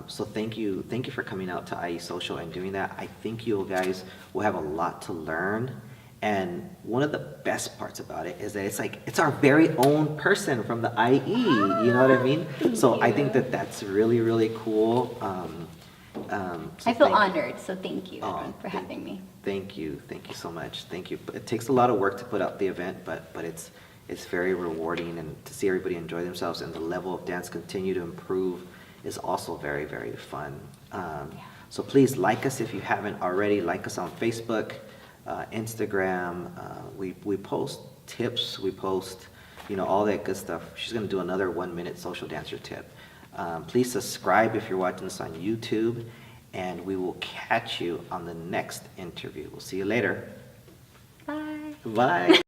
S1: So thank you for coming out to IESocial and doing that. I think you guys will have a lot to learn. And one of the best parts about it is that it's our very own person from the IE. You know what I mean? So I think that's really, really cool. So
S2: I feel
S1: thank-
S2: honored, so thank you
S1: Oh,
S2: everyone, for having me.
S1: Thank you so much. Thank you. It takes a lot of work to put out the event, but it's very rewarding, and to see everybody enjoy themselves and the level of dance continue to improve is also very, very fun. So please like us if you haven't already. Like us on Facebook, Instagram. We post tips. We post, all that good stuff. She's going to do another 1-minute social dancer tip. Please subscribe if you're watching this on YouTube, and we will catch you on the next interview. We'll see you later.
S2: Bye.
S1: Bye.